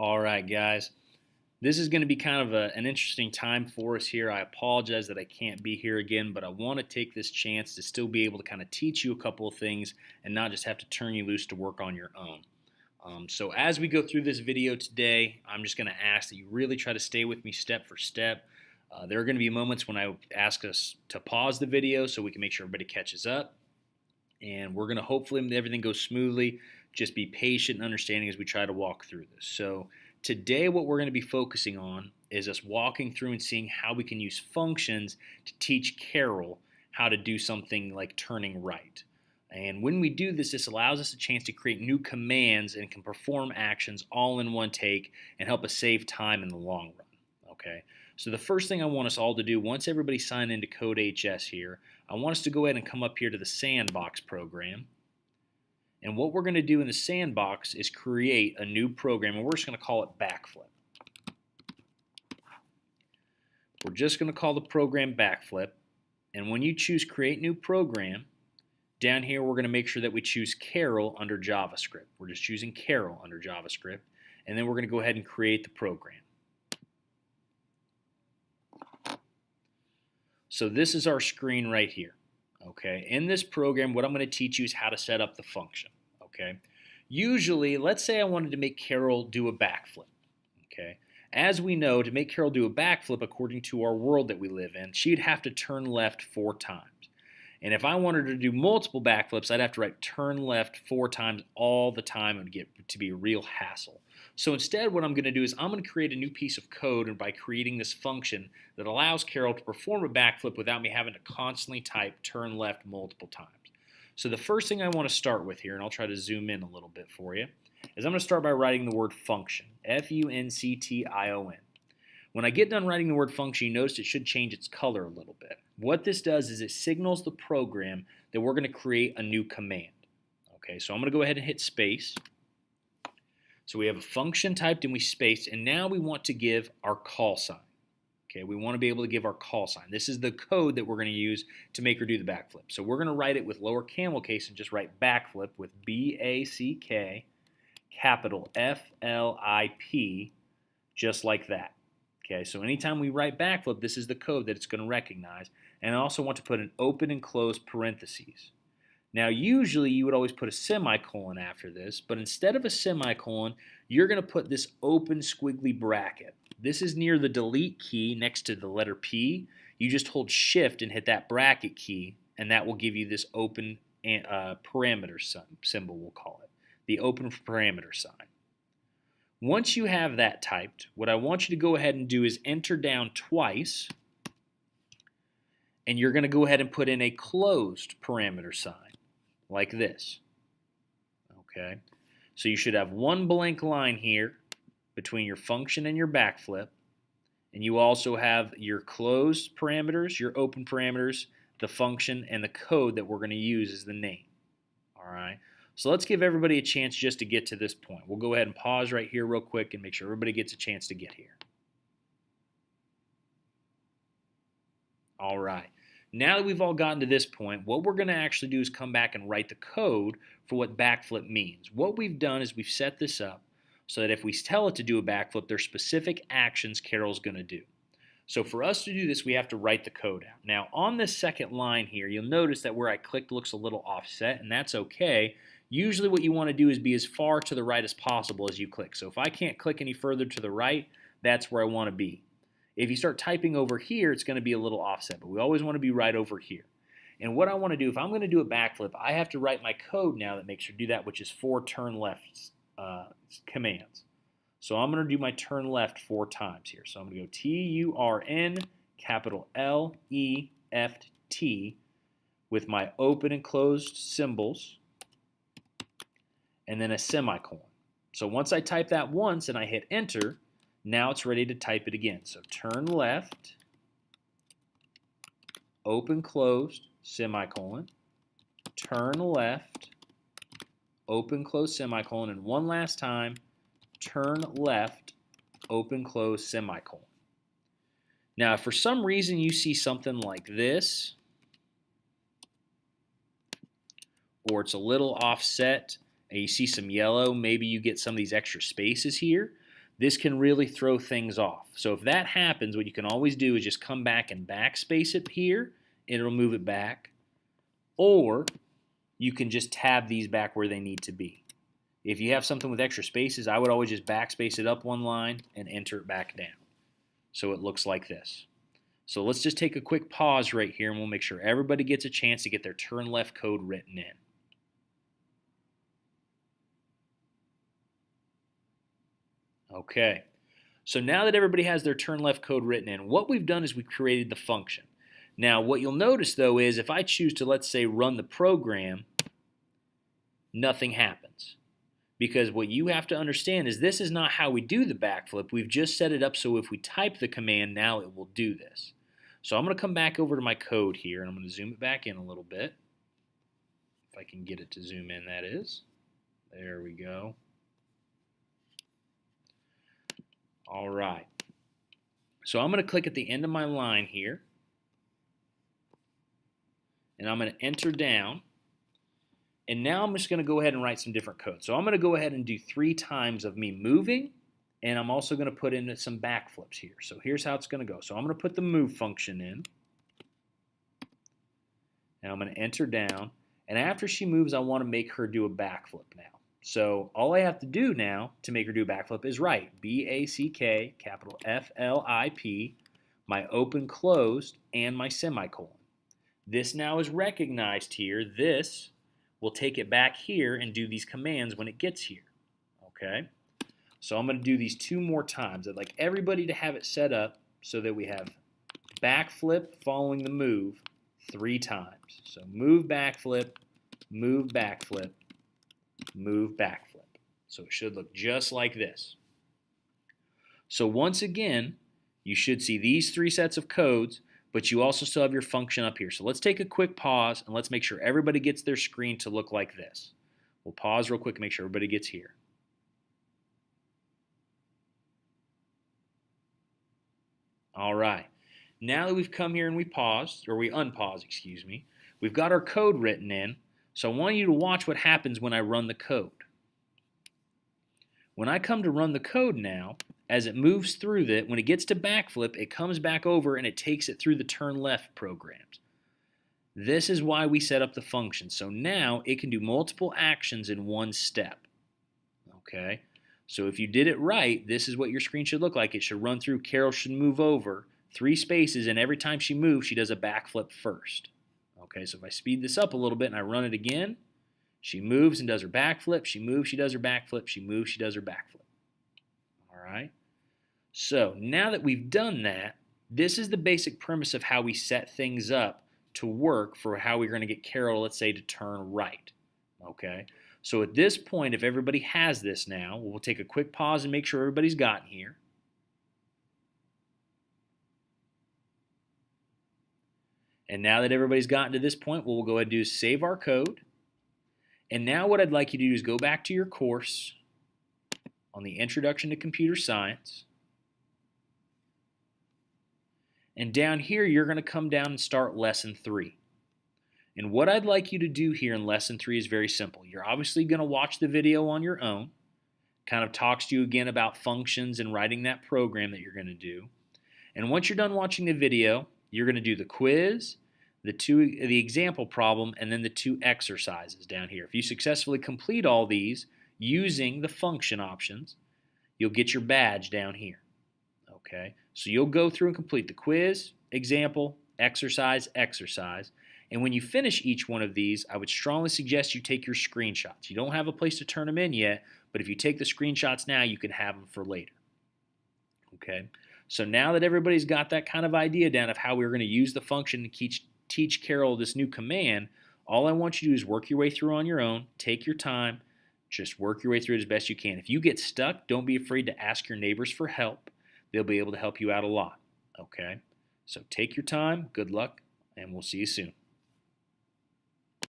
All right, guys. This is going to be kind of an interesting time for us here. I apologize that I can't be here again, but I want to take this chance to still be able to kind of teach you a couple of things and not just have to turn you loose to work on your own. So as we go through this video today, I'm just going to ask that you really try to stay with me step for step. There are going to be moments when I ask us to pause the video so we can make sure everybody catches up. And we're going to hopefully everything goes smoothly. Just be patient and understanding as we try to walk through this. So today what we're going to be focusing on is us walking through and seeing how we can use functions to teach Carol how to do something like turning right. And when we do this, this allows us a chance to create new commands and can perform actions all in one take and help us save time in the long run. Okay, so the first thing I want us all to do, once everybody sign into CodeHS here, I want us to go ahead and come up here to the Sandbox program. And what we're going to do in the Sandbox is create a new program, and we're just going to call it Backflip. We're just going to call the program Backflip. And when you choose Create New Program, down here we're going to make sure that we choose Carol under JavaScript. We're just choosing Carol under JavaScript. And then we're going to go ahead and create the program. So this is our screen right here. Okay, in this program, what I'm going to teach you is how to set up the function. Okay, usually, let's say I wanted to make Carol do a backflip. Okay, as we know, to make Carol do a backflip, according to our world that we live in, she'd have to turn left 4 times. And if I wanted her to do multiple backflips, I'd have to write turn left 4 times all the time. It would get to be a real hassle. So instead, what I'm going to do is I'm going to create a new piece of code, and by creating this function that allows Carol to perform a backflip without me having to constantly type turn left multiple times. So the first thing I want to start with here, and I'll try to zoom in a little bit for you, is I'm going to start by writing the word function, F-U-N-C-T-I-O-N. When I get done writing the word function, you notice it should change its color a little bit. What this does is it signals the program that we're going to create a new command. Okay, so I'm going to go ahead and hit space. So we have a function typed and we spaced, and now we want to give our call sign. Okay, we want to be able to give our call sign. This is the code that we're going to use to make her do the backflip. So we're going to write it with lower camel case and just write backflip with B-A-C-K, capital F-L-I-P, just like that. Okay, so anytime we write backflip, this is the code that it's going to recognize. And I also want to put an open and close parentheses. Now, usually you would always put a semicolon after this, but instead of a semicolon, you're going to put this open squiggly bracket. This is near the delete key next to the letter P. You just hold shift and hit that bracket key, and that will give you this open parameter symbol, we'll call it, the open parameter sign. Once you have that typed, what I want you to go ahead and do is enter down twice, and you're going to go ahead and put in a closed parameter sign, like this. Okay, so you should have one blank line here between your function and your backflip, and you also have your closed parameters, your open parameters, the function, and the code that we're going to use as the name. All right, so let's give everybody a chance just to get to this point. We'll go ahead and pause right here real quick and make sure everybody gets a chance to get here. All right. Now that we've all gotten to this point, what we're going to actually do is come back and write the code for what backflip means. What we've done is we've set this up so that if we tell it to do a backflip, there's specific actions Carol's going to do. So for us to do this, we have to write the code out. Now, on this second line here, you'll notice that where I clicked looks a little offset, and that's okay. Usually what you want to do is be as far to the right as possible as you click. So if I can't click any further to the right, that's where I want to be. If you start typing over here, it's going to be a little offset, but we always want to be right over here. And what I want to do, if I'm going to do a backflip, I have to write my code now that makes her do that, which is 4 turn left commands. So I'm going to do my turn left 4 times here. So I'm going to go T-U-R-N, capital L-E-F-T, with my open and closed symbols, and then a semicolon. So once I type that once and I hit enter, now it's ready to type it again. So turn left, open closed, semicolon, turn left, open close semicolon, and one last time, turn left, open close semicolon. Now, if for some reason you see something like this, or it's a little offset, and you see some yellow, maybe you get some of these extra spaces here, this can really throw things off. So if that happens, what you can always do is just come back and backspace it here, and it'll move it back. Or you can just tab these back where they need to be. If you have something with extra spaces, I would always just backspace it up one line and enter it back down. So it looks like this. So let's just take a quick pause right here, and we'll make sure everybody gets a chance to get their turn left code written in. Okay, so now that everybody has their turn left code written in, what we've done is we've created the function. Now, what you'll notice, though, is if I choose to, let's say, run the program, nothing happens. Because what you have to understand is this is not how we do the backflip. We've just set it up so if we type the command, now it will do this. So I'm going to come back over to my code here, and I'm going to zoom it back in a little bit. If I can get it to zoom in, that is. There we go. All right. So I'm going to click at the end of my line here, and I'm going to enter down. And now I'm just going to go ahead and write some different code. So I'm going to go ahead and do 3 times of me moving, and I'm also going to put in some backflips here. So here's how it's going to go. So I'm going to put the move function in, and I'm going to enter down. And after she moves, I want to make her do a backflip now. So all I have to do now to make her do a backflip is write B-A-C-K, capital F-L-I-P, my open closed, and my semicolon. This now is recognized here. This will take it back here and do these commands when it gets here. Okay? So I'm going to do these 2 more times. I'd like everybody to have it set up so that we have backflip following the move 3 times. So move backflip, move backflip, move backflip. So it should look just like this. So once again, you should see these 3 sets of codes, but you also still have your function up here. So let's take a quick pause, and let's make sure everybody gets their screen to look like this. We'll pause real quick and make sure everybody gets here. All right. Now that we've come here and we paused, or we unpaused, excuse me, we've got our code written in. So I want you to watch what happens when I run the code. When I come to run the code now, as it moves through that, when it gets to backflip, it comes back over and it takes it through the turn left programs. This is why we set up the function. So now it can do multiple actions in one step. Okay? So if you did it right, this is what your screen should look like. It should run through, Carol should move over 3 spaces, and every time she moves, she does a backflip first. Okay, so if I speed this up a little bit and I run it again, she moves and does her backflip, she moves, she does her backflip, she moves, she does her backflip. All right? So now that we've done that, this is the basic premise of how we set things up to work for how we're going to get Carol, let's say, to turn right. Okay? So at this point, if everybody has this now, we'll take a quick pause and make sure everybody's gotten here. And now that everybody's gotten to this point, what we'll go ahead and do is save our code. And now what I'd like you to do is go back to your course on the Introduction to Computer Science. And down here, you're going to come down and start Lesson 3. And what I'd like you to do here in Lesson 3 is very simple. You're obviously going to watch the video on your own. Kind of talks to you again about functions and writing that program that you're going to do. And once you're done watching the video, you're going to do the quiz, the example problem, and then the 2 exercises down here. If you successfully complete all these using the function options, you'll get your badge down here. Okay, so you'll go through and complete the quiz, example, exercise, exercise. And when you finish each one of these, I would strongly suggest you take your screenshots. You don't have a place to turn them in yet, but if you take the screenshots now, you can have them for later. Okay, so now that everybody's got that kind of idea down of how we're going to use the function to teach Carol this new command, all I want you to do is work your way through on your own, take your time, just work your way through it as best you can. If you get stuck, don't be afraid to ask your neighbors for help. They'll be able to help you out a lot. Okay, so take your time, good luck, and we'll see you soon.